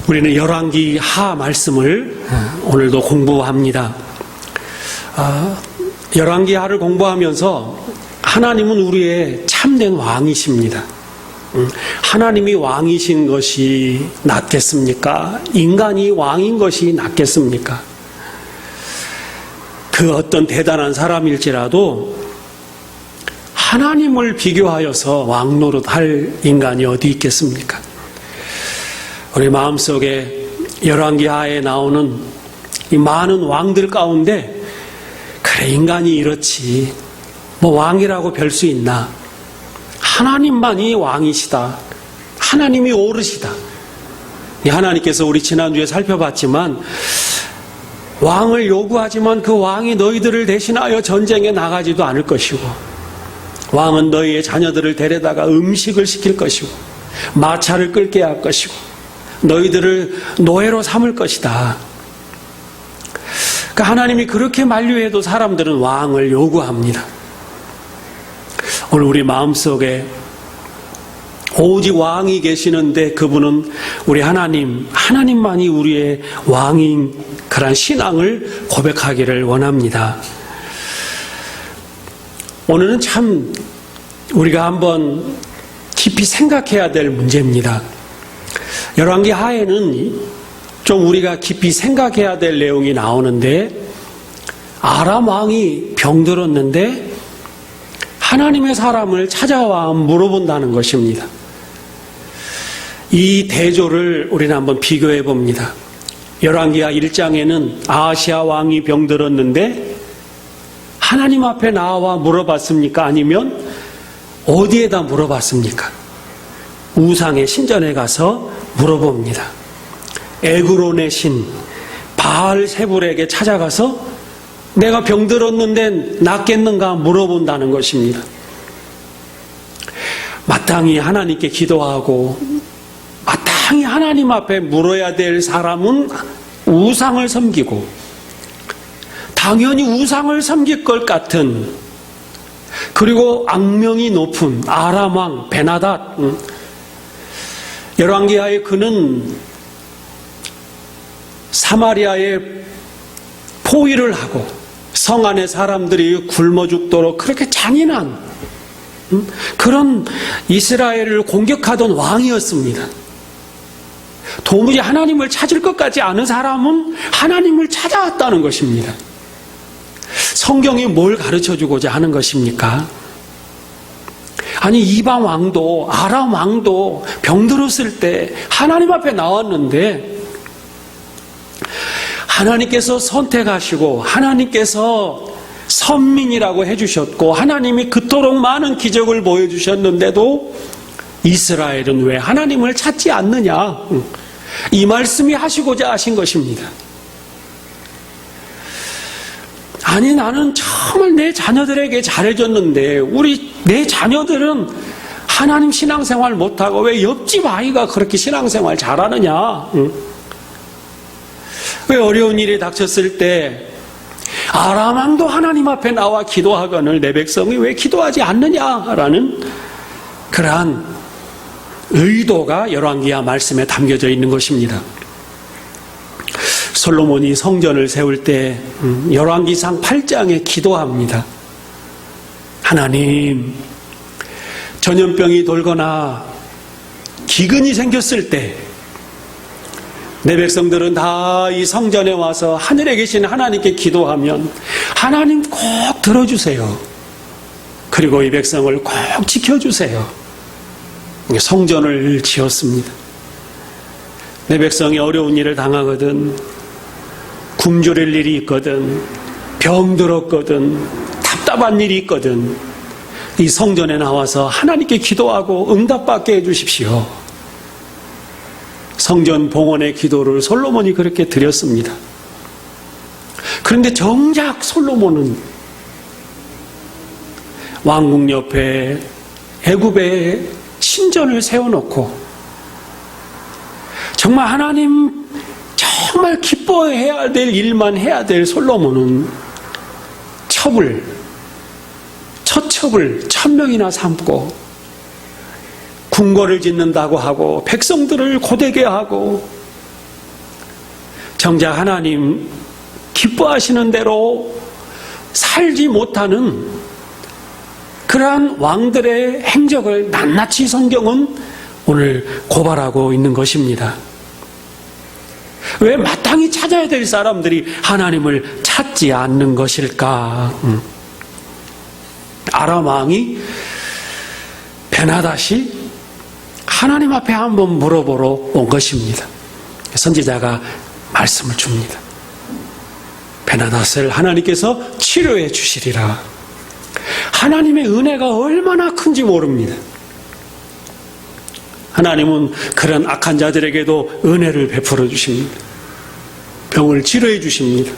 우리는 열왕기 하 말씀을 오늘도 공부합니다. 열왕기 하를 공부하면서 하나님은 우리의 참된 왕이십니다. 하나님이 왕이신 것이 낫겠습니까? 인간이 왕인 것이 낫겠습니까? 그 어떤 대단한 사람일지라도 하나님을 비교하여서 왕 노릇할 인간이 어디 있겠습니까? 우리 마음속에 열왕기 하에 나오는 이 많은 왕들 가운데 그래 인간이 이렇지 뭐 왕이라고 별 수 있나? 하나님만이 왕이시다. 하나님이 오르시다. 하나님께서 우리 지난주에 살펴봤지만 왕을 요구하지만 그 왕이 너희들을 대신하여 전쟁에 나가지도 않을 것이고 왕은 너희의 자녀들을 데려다가 음식을 시킬 것이고 마차를 끌게 할 것이고 너희들을 노예로 삼을 것이다. 그러니까 하나님이 그렇게 만류해도 사람들은 왕을 요구합니다. 오늘 우리 마음속에 오직 왕이 계시는데 그분은 우리 하나님만이 우리의 왕인 그런 신앙을 고백하기를 원합니다. 오늘은 참 우리가 한번 깊이 생각해야 될 문제입니다. 열왕기 하에는 좀 우리가 깊이 생각해야 될 내용이 나오는데 아람 왕이 병들었는데 하나님의 사람을 찾아와 물어본다는 것입니다. 이 대조를 우리는 한번 비교해 봅니다. 열왕기하 1장에는 아하시아 왕이 병들었는데 하나님 앞에 나와 물어봤습니까? 아니면 어디에다 물어봤습니까? 우상의 신전에 가서 물어봅니다. 에그론의 신 바알세불에게 찾아가서 내가 병들었는데 낫겠는가 물어본다는 것입니다. 마땅히 하나님께 기도하고 마땅히 하나님 앞에 물어야 될 사람은 우상을 섬기고 당연히 우상을 섬길 것 같은 그리고 악명이 높은 아람 왕 베나닷 열왕기하에 그는 사마리아에 포위를 하고 성 안에 사람들이 굶어 죽도록 그렇게 잔인한 그런 이스라엘을 공격하던 왕이었습니다. 도무지 하나님을 찾을 것 같지 않은 사람은 하나님을 찾아왔다는 것입니다. 성경이 뭘 가르쳐주고자 하는 것입니까? 아니 이방 왕도 아람 왕도 병들었을 때 하나님 앞에 나왔는데 하나님께서 선택하시고 하나님께서 선민이라고 해주셨고 하나님이 그토록 많은 기적을 보여주셨는데도 이스라엘은 왜 하나님을 찾지 않느냐? 이 말씀이 하시고자 하신 것입니다. 아니 나는 정말 내 자녀들에게 잘해줬는데 내 자녀들은 하나님 신앙생활 못하고 왜 옆집 아이가 그렇게 신앙생활 잘하느냐? 왜 어려운 일이 닥쳤을 때 아람 왕도 하나님 앞에 나와 기도하거늘 내 백성이 왜 기도하지 않느냐라는 그러한 의도가 열왕기하 말씀에 담겨져 있는 것입니다. 솔로몬이 성전을 세울 때 열왕기상 8장에 기도합니다. 하나님, 전염병이 돌거나 기근이 생겼을 때 내 백성들은 다 이 성전에 와서 하늘에 계신 하나님께 기도하면 하나님 꼭 들어주세요. 그리고 이 백성을 꼭 지켜주세요. 성전을 지었습니다. 내 백성이 어려운 일을 당하거든, 굶주릴 일이 있거든, 병들었거든, 답답한 일이 있거든 이 성전에 나와서 하나님께 기도하고 응답받게 해주십시오. 성전 봉헌의 기도를 솔로몬이 그렇게 드렸습니다. 그런데 정작 솔로몬은 왕궁 옆에 애굽에 신전을 세워놓고 정말 하나님 정말 기뻐해야 될 일만 해야 될 솔로몬은 처첩을 1000명이나 삼고 궁궐을 짓는다고 하고 백성들을 고되게 하고 정작 하나님 기뻐하시는 대로 살지 못하는 그러한 왕들의 행적을 낱낱이 성경은 오늘 고발하고 있는 것입니다. 왜 마땅히 찾아야 될 사람들이 하나님을 찾지 않는 것일까? 아람 왕이 베나닷이 하나님 앞에 한번 물어보러 온 것입니다. 선지자가 말씀을 줍니다. 베나닷을 하나님께서 치료해 주시리라. 하나님의 은혜가 얼마나 큰지 모릅니다. 하나님은 그런 악한 자들에게도 은혜를 베풀어 주십니다. 병을 치료해 주십니다.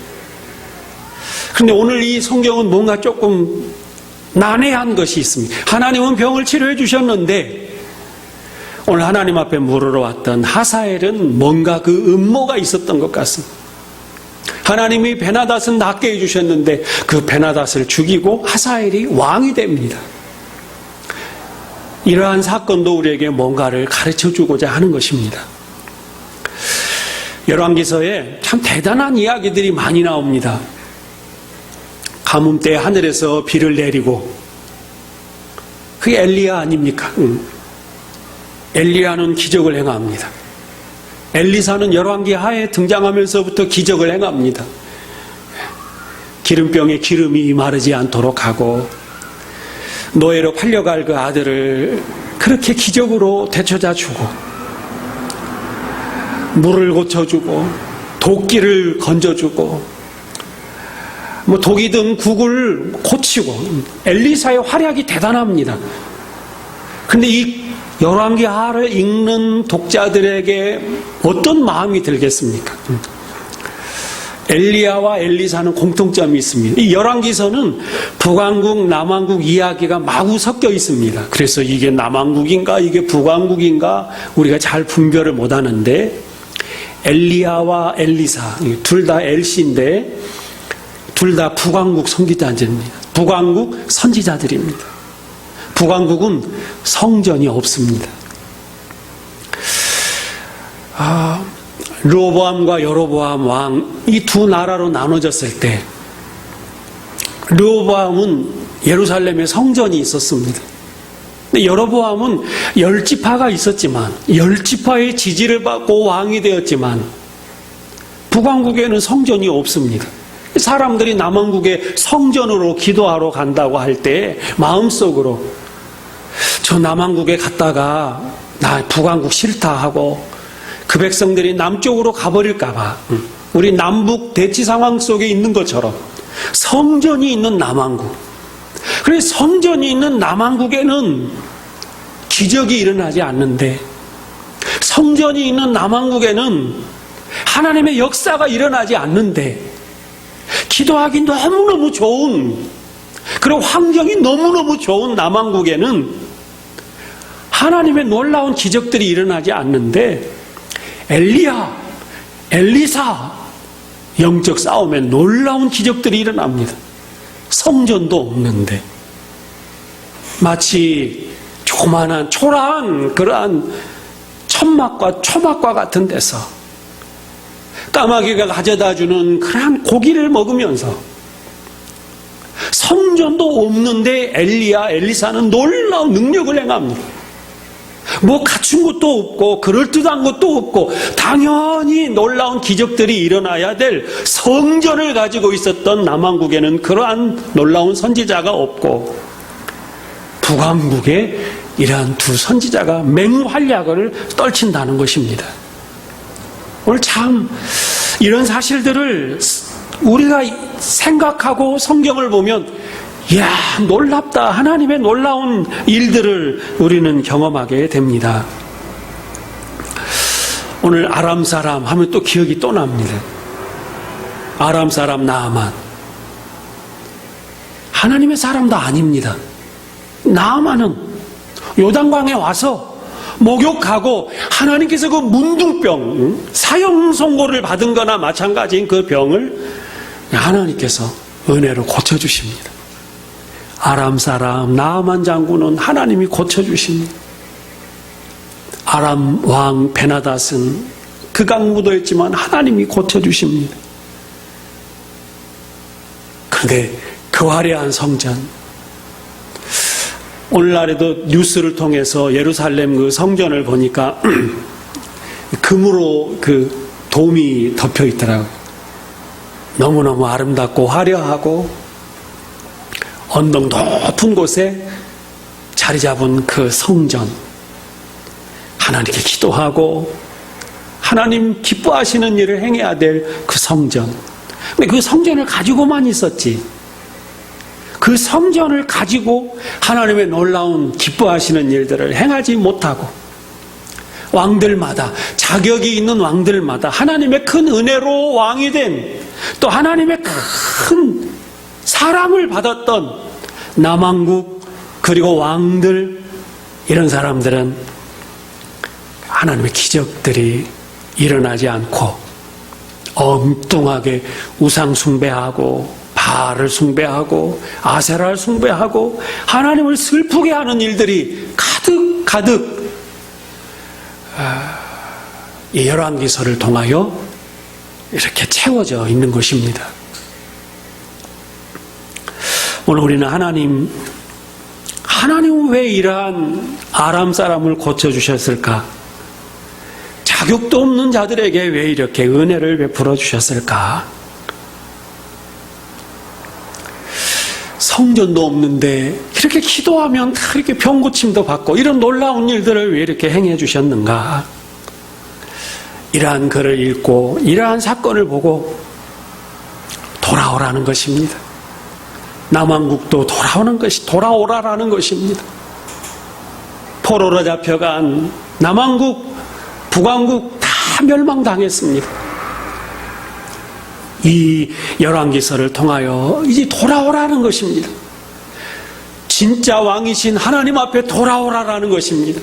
그런데 오늘 이 성경은 뭔가 조금 난해한 것이 있습니다. 하나님은 병을 치료해 주셨는데 오늘 하나님 앞에 물으러 왔던 하사엘은 뭔가 그 음모가 있었던 것 같습니다. 하나님이 베나닷은 낫게 해주셨는데 그 베나닷을 죽이고 하사엘이 왕이 됩니다. 이러한 사건도 우리에게 뭔가를 가르쳐주고자 하는 것입니다. 열왕기서에 참 대단한 이야기들이 많이 나옵니다. 가뭄 때 하늘에서 비를 내리고 그게 엘리야 아닙니까? 엘리야는 기적을 행합니다. 엘리사는 열왕기 하에 등장하면서부터 기적을 행합니다. 기름병에 기름이 마르지 않도록 하고 노예로 팔려갈 그 아들을 그렇게 기적으로 되찾아 주고 물을 고쳐주고 도끼를 건져주고 독이 든 국을 고치고 엘리사의 활약이 대단합니다. 그런데 이 열왕기 하를 읽는 독자들에게 어떤 마음이 들겠습니까? 엘리야와 엘리사는 공통점이 있습니다. 이 열왕기서는 북왕국, 남왕국 이야기가 마구 섞여 있습니다. 그래서 이게 남왕국인가 이게 북왕국인가 우리가 잘 분별을 못하는데 엘리야와 엘리사 둘 다 엘시인데 둘 다 북왕국 선지자들입니다. 북왕국 선지자들입니다. 북왕국은 성전이 없습니다. 르호보암과 여로보암 왕 이 두 나라로 나눠졌을 때 르호보암은 예루살렘에 성전이 있었습니다. 근데 여로보암은 10지파가 있었지만 10지파의 지지를 받고 왕이 되었지만 북왕국에는 성전이 없습니다. 사람들이 남왕국에 성전으로 기도하러 간다고 할 때 마음속으로 저 남왕국에 갔다가 나 북왕국 싫다 하고 그 백성들이 남쪽으로 가버릴까봐 우리 남북 대치 상황 속에 있는 것처럼 성전이 있는 남왕국, 그래서 성전이 있는 남왕국에는 기적이 일어나지 않는데 성전이 있는 남왕국에는 하나님의 역사가 일어나지 않는데 기도하기 너무너무 좋은 그리고 환경이 너무너무 좋은 남왕국에는 하나님의 놀라운 기적들이 일어나지 않는데 엘리야, 엘리사 영적 싸움에 놀라운 기적들이 일어납니다. 성전도 없는데 마치 조그만한 초라한 그러한 천막과 초막과 같은 데서 까마귀가 가져다주는 그러한 고기를 먹으면서 성전도 없는데 엘리야, 엘리사는 놀라운 능력을 행합니다. 뭐 갖춘 것도 없고 그럴듯한 것도 없고 당연히 놀라운 기적들이 일어나야 될 성전을 가지고 있었던 남왕국에는 그러한 놀라운 선지자가 없고 북왕국에 이러한 두 선지자가 맹활약을 떨친다는 것입니다. 오늘 참 이런 사실들을 우리가 생각하고 성경을 보면 이야 놀랍다, 하나님의 놀라운 일들을 우리는 경험하게 됩니다. 오늘 아람 사람 하면 또 기억이 또 납니다. 아람 사람 나아만 하나님의 사람도 아닙니다. 나아만은 요단강에 와서 목욕하고 하나님께서 그 문둥병 사형 선고를 받은 거나 마찬가지인 그 병을 하나님께서 은혜로 고쳐주십니다. 아람 사람 나아만 장군은 하나님이 고쳐주십니다. 아람 왕 베나닷은 극악 묻어있지만 하나님이 고쳐주십니다. 그런데 그 화려한 성전, 오늘날에도 뉴스를 통해서 예루살렘 그 성전을 보니까 금으로 그 돔이 덮여 있더라고요. 너무너무 아름답고 화려하고 언덕 높은 곳에 자리 잡은 그 성전, 하나님께 기도하고 하나님 기뻐하시는 일을 행해야 될 그 성전. 근데 그 성전을 가지고만 있었지, 그 성전을 가지고 하나님의 놀라운 기뻐하시는 일들을 행하지 못하고 왕들마다, 자격이 있는 왕들마다 하나님의 큰 은혜로 왕이 된, 또 하나님의 큰 사랑을 받았던 남왕국 그리고 왕들, 이런 사람들은 하나님의 기적들이 일어나지 않고 엉뚱하게 우상 숭배하고 바알을 숭배하고 아세라를 숭배하고 하나님을 슬프게 하는 일들이 가득 이 열왕기서를 통하여 이렇게 채워져 있는 것입니다. 오늘 우리는 하나님은 왜 이러한 아람 사람을 고쳐주셨을까? 자격도 없는 자들에게 왜 이렇게 은혜를 베풀어 주셨을까? 성전도 없는데 이렇게 기도하면 다 이렇게 병고침도 받고 이런 놀라운 일들을 왜 이렇게 행해 주셨는가? 이러한 글을 읽고 이러한 사건을 보고 돌아오라는 것입니다. 남왕국도 돌아오라라는 것입니다. 포로로 잡혀간 남왕국, 북왕국 다 멸망당했습니다. 이 열왕기서를 통하여 이제 돌아오라는 것입니다. 진짜 왕이신 하나님 앞에 돌아오라라는 것입니다.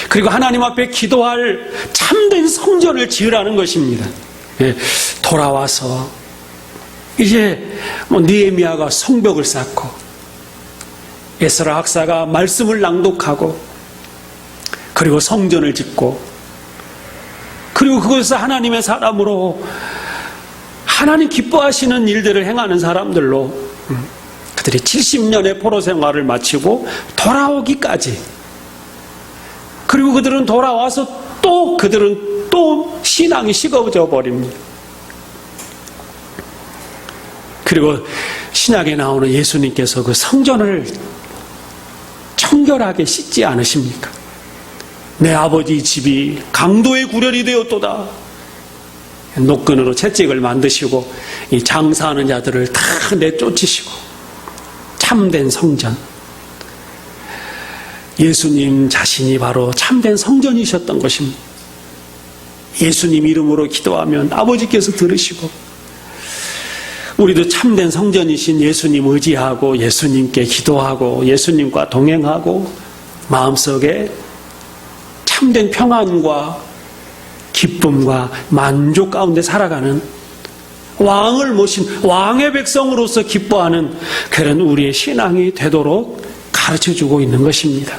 그리고 하나님 앞에 기도할 참된 성전을 지으라는 것입니다. 돌아와서 이제 느헤미야가 성벽을 쌓고 에스라 학사가 말씀을 낭독하고 그리고 성전을 짓고 그리고 그것에서 하나님의 사람으로 하나님 기뻐하시는 일들을 행하는 사람들로 그들이 70년의 포로 생활을 마치고 돌아오기까지, 그리고 그들은 돌아와서 그들은 또 신앙이 식어져 버립니다. 그리고 신약에 나오는 예수님께서 그 성전을 청결하게 씻지 않으십니까? 내 아버지 집이 강도의 구렬이 되었도다. 노끈으로 채찍을 만드시고 이 장사하는 자들을 다 내쫓으시고 참된 성전, 예수님 자신이 바로 참된 성전이셨던 것입니다. 예수님 이름으로 기도하면 아버지께서 들으시고, 우리도 참된 성전이신 예수님 의지하고 예수님께 기도하고 예수님과 동행하고 마음속에 참된 평안과 기쁨과 만족 가운데 살아가는, 왕을 모신 왕의 백성으로서 기뻐하는 그런 우리의 신앙이 되도록 가르쳐주고 있는 것입니다.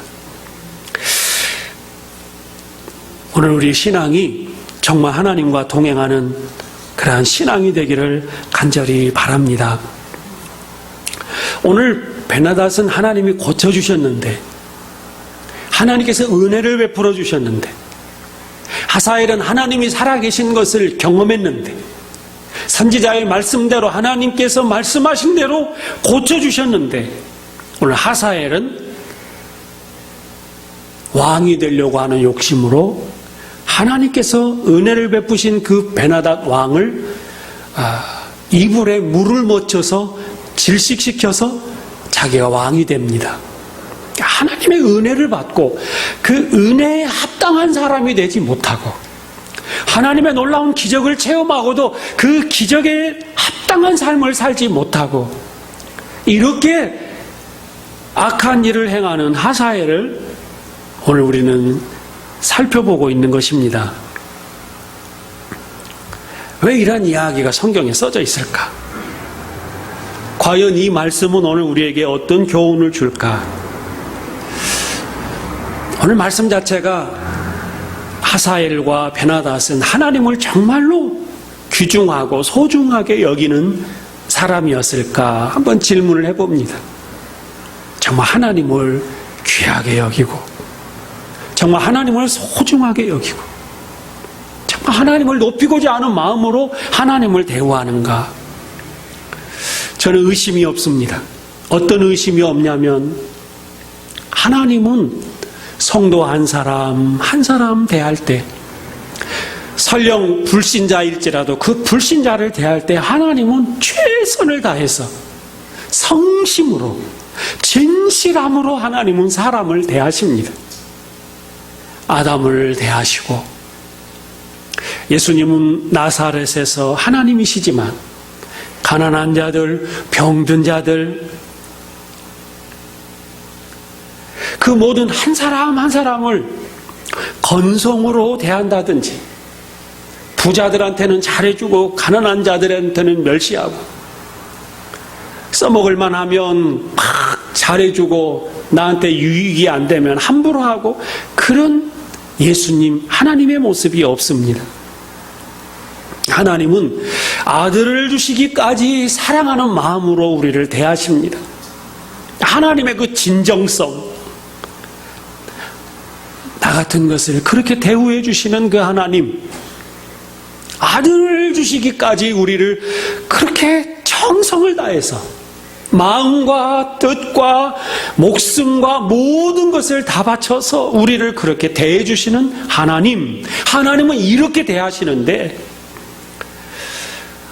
오늘 우리 신앙이 정말 하나님과 동행하는 그러한 신앙이 되기를 간절히 바랍니다. 오늘 베나닷은 하나님이 고쳐주셨는데, 하나님께서 은혜를 베풀어 주셨는데, 하사엘은 하나님이 살아계신 것을 경험했는데, 선지자의 말씀대로 하나님께서 말씀하신 대로 고쳐주셨는데, 오늘 하사엘은 왕이 되려고 하는 욕심으로 하나님께서 은혜를 베푸신 그 베나닷 왕을 이불에 물을 묻혀서 질식시켜서 자기가 왕이 됩니다. 하나님의 은혜를 받고 그 은혜에 합당한 사람이 되지 못하고, 하나님의 놀라운 기적을 체험하고도 그 기적에 합당한 삶을 살지 못하고, 이렇게 악한 일을 행하는 하사엘을 오늘 우리는 살펴보고 있는 것입니다. 왜 이런 이야기가 성경에 써져 있을까? 과연 이 말씀은 오늘 우리에게 어떤 교훈을 줄까? 오늘 말씀 자체가 하사엘과 베나닷은 하나님을 정말로 귀중하고 소중하게 여기는 사람이었을까 한번 질문을 해봅니다. 정말 하나님을 귀하게 여기고, 정말 하나님을 소중하게 여기고, 정말 하나님을 높이고자 하는 마음으로 하나님을 대우하는가? 저는 의심이 없습니다. 어떤 의심이 없냐면, 하나님은 성도 한 사람 한 사람 대할 때, 설령 불신자일지라도 그 불신자를 대할 때 하나님은 최선을 다해서 성심으로, 진실함으로 하나님은 사람을 대하십니다. 아담을 대하시고, 예수님은 나사렛에서 하나님이시지만 가난한 자들, 병든 자들, 그 모든 한 사람 한 사람을 건성으로 대한다든지, 부자들한테는 잘해주고 가난한 자들한테는 멸시하고, 써먹을만 하면 막 잘해주고 나한테 유익이 안 되면 함부로 하고, 그런 예수님, 하나님의 모습이 없습니다. 하나님은 아들을 주시기까지 사랑하는 마음으로 우리를 대하십니다. 하나님의 그 진정성, 나 같은 것을 그렇게 대우해 주시는 그 하나님, 아들을 주시기까지 우리를 그렇게 정성을 다해서 마음과 뜻과 목숨과 모든 것을 다 바쳐서 우리를 그렇게 대해 주시는 하나님, 하나님은 이렇게 대하시는데,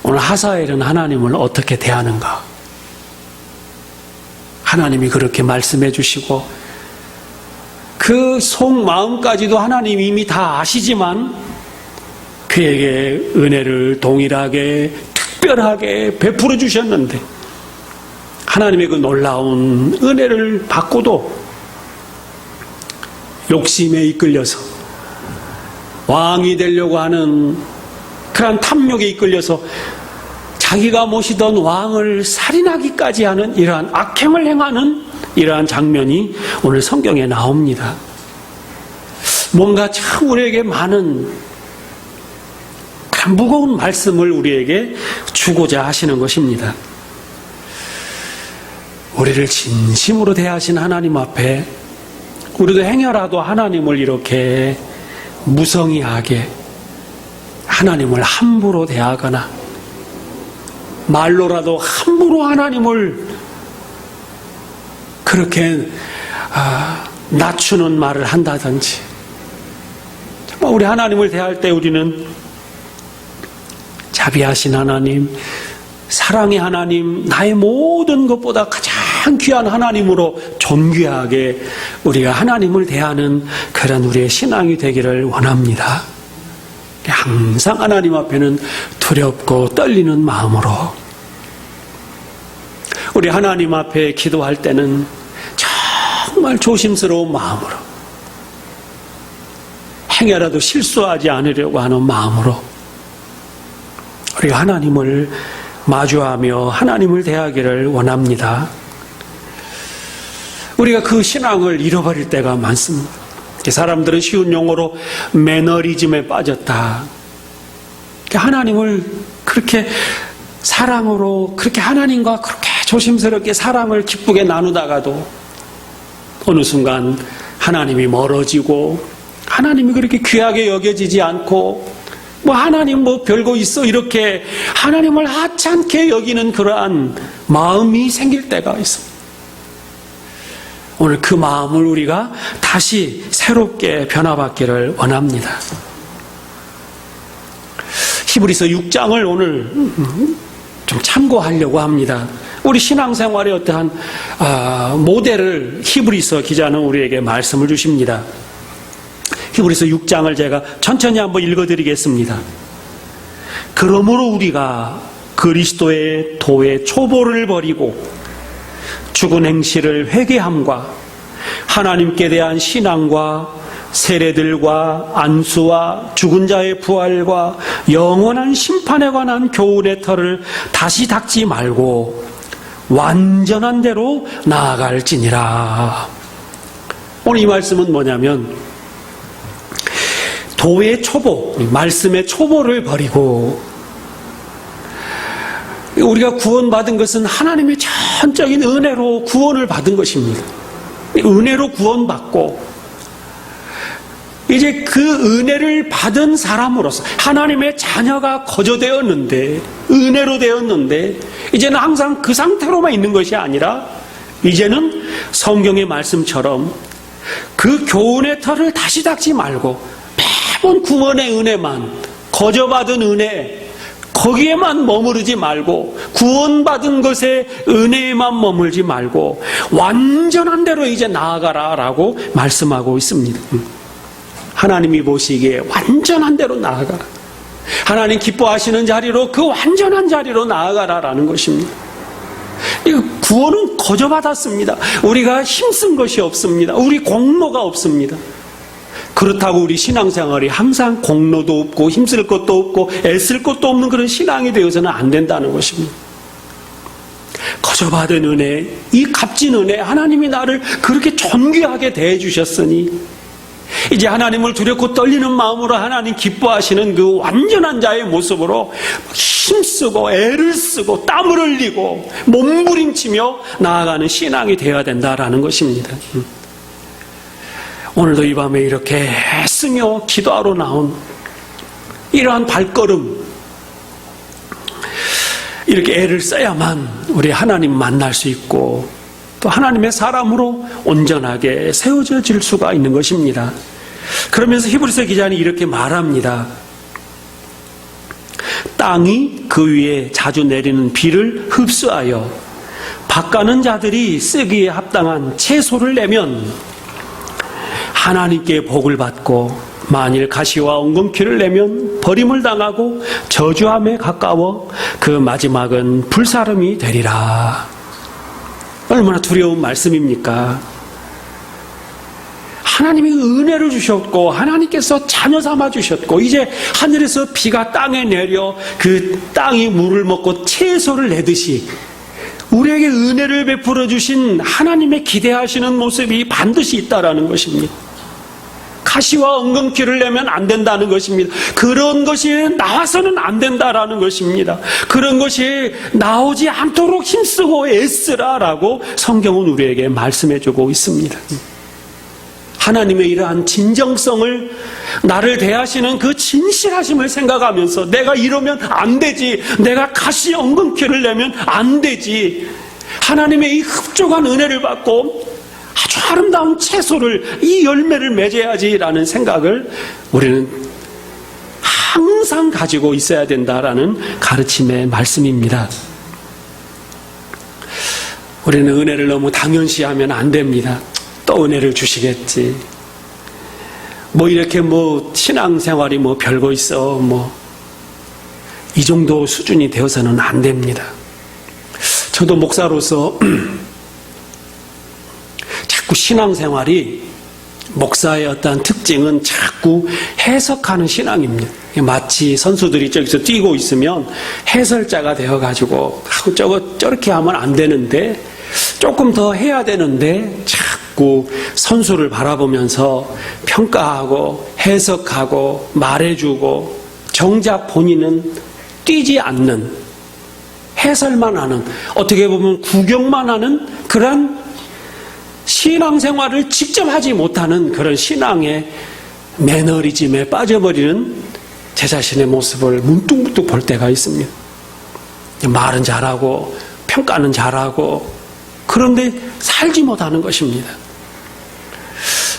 오늘 하사엘은 하나님을 어떻게 대하는가? 하나님이 그렇게 말씀해 주시고 그 속마음까지도 하나님이 이미 다 아시지만 그에게 은혜를 동일하게 특별하게 베풀어 주셨는데, 하나님의 그 놀라운 은혜를 받고도 욕심에 이끌려서 왕이 되려고 하는 그런 탐욕에 이끌려서 자기가 모시던 왕을 살인하기까지 하는 이러한 악행을 행하는 이러한 장면이 오늘 성경에 나옵니다. 뭔가 참 우리에게 많은 무거운 말씀을 우리에게 주고자 하시는 것입니다. 우리를 진심으로 대하신 하나님 앞에 우리도 행여라도 하나님을 이렇게 무성의하게, 하나님을 함부로 대하거나 말로라도 함부로 하나님을 그렇게 낮추는 말을 한다든지, 정말 우리 하나님을 대할 때 우리는 자비하신 하나님, 사랑의 하나님, 나의 모든 것보다 가장 귀한 하나님으로 존귀하게 우리가 하나님을 대하는 그런 우리의 신앙이 되기를 원합니다. 항상 하나님 앞에는 두렵고 떨리는 마음으로, 우리 하나님 앞에 기도할 때는 정말 조심스러운 마음으로, 행여라도 실수하지 않으려고 하는 마음으로 우리가 하나님을 마주하며 하나님을 대하기를 원합니다. 우리가 그 신앙을 잃어버릴 때가 많습니다. 사람들은 쉬운 용어로 매너리즘에 빠졌다. 하나님을 그렇게 사랑으로, 그렇게 하나님과 그렇게 조심스럽게 사랑을 기쁘게 나누다가도 어느 순간 하나님이 멀어지고, 하나님이 그렇게 귀하게 여겨지지 않고, 하나님 별거 있어, 이렇게 하나님을 하찮게 여기는 그러한 마음이 생길 때가 있습니다. 오늘 그 마음을 우리가 다시 새롭게 변화받기를 원합니다. 히브리서 6장을 오늘 좀 참고하려고 합니다. 우리 신앙생활의 어떠한 모델을 히브리서 기자는 우리에게 말씀을 주십니다. 히브리서 6장을 제가 천천히 한번 읽어드리겠습니다. 그러므로 우리가 그리스도의 도의 초보를 버리고 죽은 행실을 회개함과 하나님께 대한 신앙과 세례들과 안수와 죽은 자의 부활과 영원한 심판에 관한 교훈의 터를 다시 닦지 말고 완전한 대로 나아갈지니라. 오늘 이 말씀은 뭐냐면, 도의 초보, 말씀의 초보를 버리고, 우리가 구원받은 것은 하나님의 전적인 은혜로 구원을 받은 것입니다. 은혜로 구원받고 이제 그 은혜를 받은 사람으로서 하나님의 자녀가 거저되었는데, 은혜로 되었는데, 이제는 항상 그 상태로만 있는 것이 아니라 이제는 성경의 말씀처럼 그 교훈의 털을 다시 닦지 말고 매번 구원의 은혜만, 거저받은 은혜, 거기에만 머무르지 말고 구원받은 것에 은혜에만 머물지 말고 완전한 대로 이제 나아가라라고 말씀하고 있습니다. 하나님이 보시기에 완전한 대로 나아가라. 하나님 기뻐하시는 자리로, 그 완전한 자리로 나아가라라는 것입니다. 이 구원은 거저받았습니다. 우리가 힘쓴 것이 없습니다. 우리 공로가 없습니다. 그렇다고 우리 신앙생활이 항상 공로도 없고 힘쓸 것도 없고 애쓸 것도 없는 그런 신앙이 되어서는 안 된다는 것입니다. 거저받은 은혜, 이 값진 은혜, 하나님이 나를 그렇게 존귀하게 대해주셨으니 이제 하나님을 두렵고 떨리는 마음으로 하나님 기뻐하시는 그 완전한 자의 모습으로 힘쓰고 애를 쓰고 땀을 흘리고 몸부림치며 나아가는 신앙이 되어야 된다라는 것입니다. 오늘도 이 밤에 이렇게 애쓰며 기도하러 나온 이러한 발걸음, 이렇게 애를 써야만 우리 하나님 만날 수 있고 또 하나님의 사람으로 온전하게 세워질 수가 있는 것입니다. 그러면서 히브리서 기자는 이렇게 말합니다. 땅이 그 위에 자주 내리는 비를 흡수하여 밭가는 자들이 쓰기에 합당한 채소를 내면 하나님께 복을 받고, 만일 가시와 엉겅퀴를 내면 버림을 당하고 저주함에 가까워 그 마지막은 불사름이 되리라. 얼마나 두려운 말씀입니까? 하나님이 은혜를 주셨고 하나님께서 자녀 삼아 주셨고 이제 하늘에서 비가 땅에 내려 그 땅이 물을 먹고 채소를 내듯이 우리에게 은혜를 베풀어 주신 하나님의 기대하시는 모습이 반드시 있다라는 것입니다. 가시와 엉겅퀴를 내면 안 된다는 것입니다. 그런 것이 나와서는 안 된다라는 것입니다. 그런 것이 나오지 않도록 힘쓰고 애쓰라라고 성경은 우리에게 말씀해주고 있습니다. 하나님의 이러한 진정성을, 나를 대하시는 그 진실하심을 생각하면서 내가 이러면 안 되지, 내가 가시 엉겅퀴를 내면 안 되지, 하나님의 이 흡족한 은혜를 받고 아주 아름다운 채소를, 이 열매를 맺어야지라는 생각을 우리는 항상 가지고 있어야 된다라는 가르침의 말씀입니다. 우리는 은혜를 너무 당연시하면 안 됩니다. 또 은혜를 주시겠지. 이렇게 신앙생활이 별거 있어. 이 정도 수준이 되어서는 안 됩니다. 저도 목사로서 자꾸 신앙생활이, 목사의 어떤 특징은 자꾸 해석하는 신앙입니다. 마치 선수들이 저기서 뛰고 있으면 해설자가 되어가지고 저렇게 하면 안 되는데 조금 더 해야 되는데 자꾸 선수를 바라보면서 평가하고 해석하고 말해주고 정작 본인은 뛰지 않는, 해설만 하는, 어떻게 보면 구경만 하는 그런 신앙생활을 직접 하지 못하는 그런 신앙의 매너리즘에 빠져버리는 제 자신의 모습을 문득문득 볼 때가 있습니다. 말은 잘하고 평가는 잘하고 그런데 살지 못하는 것입니다.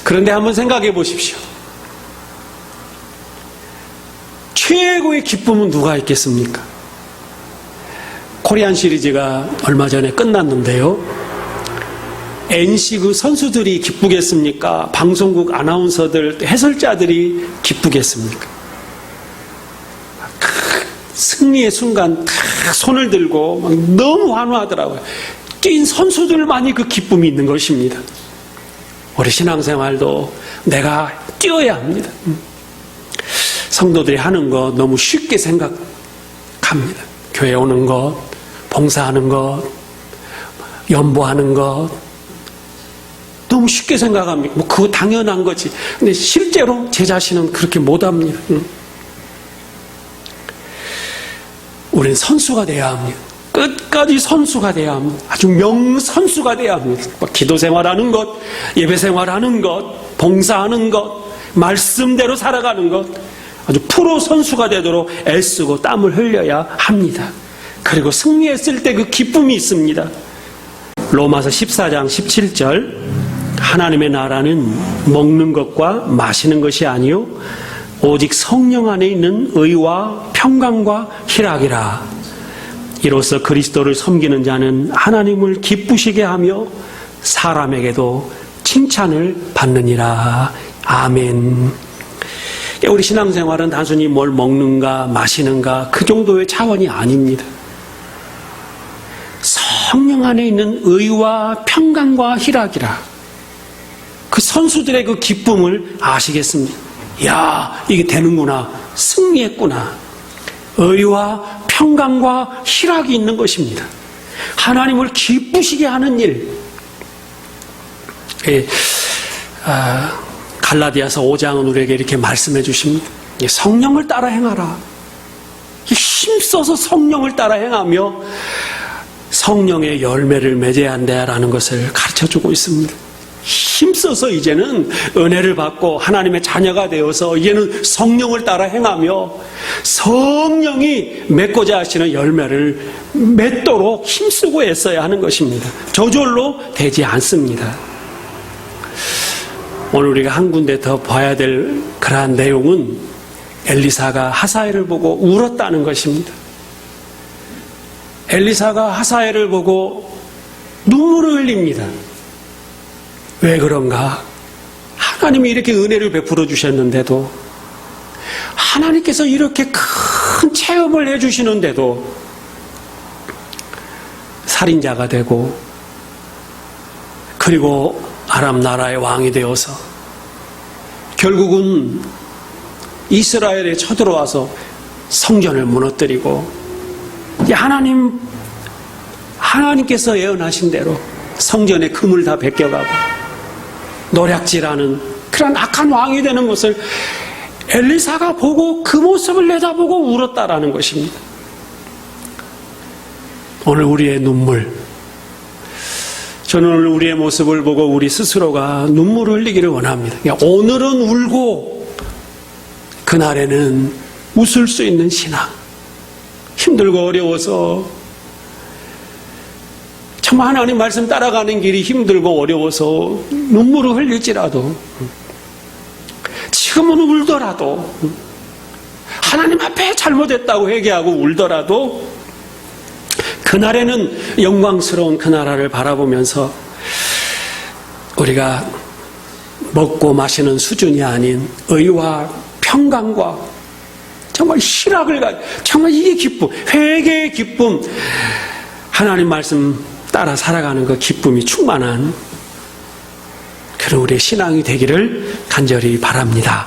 그런데 한번 생각해 보십시오. 최고의 기쁨은 누가 있겠습니까? 코리안 시리즈가 얼마 전에 끝났는데요. NC 그 선수들이 기쁘겠습니까? 방송국 아나운서들, 해설자들이 기쁘겠습니까? 승리의 순간 손을 들고 막 너무 환호하더라고요. 뛴 선수들만이 그 기쁨이 있는 것입니다. 우리 신앙생활도 내가 뛰어야 합니다. 성도들이 하는 거 너무 쉽게 생각합니다. 교회 오는 것, 봉사하는 것, 연보하는 것, 너무 쉽게 생각합니다. 뭐 그거 당연한 거지. 근데 실제로 제 자신은 그렇게 못합니다. 우리는 선수가 돼야 합니다. 끝까지 선수가 돼야 합니다. 아주 명선수가 돼야 합니다. 기도 생활하는 것, 예배 생활하는 것, 봉사하는 것, 말씀대로 살아가는 것, 아주 프로 선수가 되도록 애쓰고 땀을 흘려야 합니다. 그리고 승리했을 때 그 기쁨이 있습니다. 로마서 14장 17절, 하나님의 나라는 먹는 것과 마시는 것이 아니요 오직 성령 안에 있는 의와 평강과 희락이라. 이로써 그리스도를 섬기는 자는 하나님을 기쁘시게 하며 사람에게도 칭찬을 받느니라. 아멘. 우리 신앙생활은 단순히 뭘 먹는가 마시는가 그 정도의 차원이 아닙니다. 성령 안에 있는 의와 평강과 희락이라. 그 선수들의 그 기쁨을 아시겠습니까? 야, 이게 되는구나. 승리했구나. 의와 평강과 희락이 있는 것입니다. 하나님을 기쁘시게 하는 일. 갈라디아서 5장은 우리에게 이렇게 말씀해 주십니다. 성령을 따라 행하라. 힘써서 성령을 따라 행하며 성령의 열매를 맺어야 한다라는 것을 가르쳐주고 있습니다. 힘써서 이제는 은혜를 받고 하나님의 자녀가 되어서 이제는 성령을 따라 행하며 성령이 맺고자 하시는 열매를 맺도록 힘쓰고 애써야 하는 것입니다. 저절로 되지 않습니다. 오늘 우리가 한 군데 더 봐야 될 그러한 내용은 엘리사가 하사엘을 보고 울었다는 것입니다. 엘리사가 하사엘을 보고 눈물을 흘립니다. 왜 그런가? 하나님이 이렇게 은혜를 베풀어 주셨는데도, 하나님께서 이렇게 큰 체험을 해주시는데도 살인자가 되고, 그리고 아람 나라의 왕이 되어서 결국은 이스라엘에 쳐들어와서 성전을 무너뜨리고, 하나님께서 예언하신 대로 성전의 금을 다 베껴가고 노략질하는 그런 악한 왕이 되는 것을 엘리사가 보고 그 모습을 내다보고 울었다라는 것입니다. 오늘 우리의 눈물, 저는 오늘 우리의 모습을 보고 우리 스스로가 눈물을 흘리기를 원합니다. 오늘은 울고 그날에는 웃을 수 있는 신앙. 힘들고 어려워서, 정말 하나님 말씀 따라가는 길이 힘들고 어려워서 눈물을 흘릴지라도, 지금은 울더라도, 하나님 앞에 잘못했다고 회개하고 울더라도 그날에는 영광스러운 그 나라를 바라보면서 우리가 먹고 마시는 수준이 아닌 의와 평강과 정말 희락을 정말 이게 기쁨, 회개의 기쁨, 하나님 말씀 따라 살아가는 그 기쁨이 충만한 그런 우리의 신앙이 되기를 간절히 바랍니다.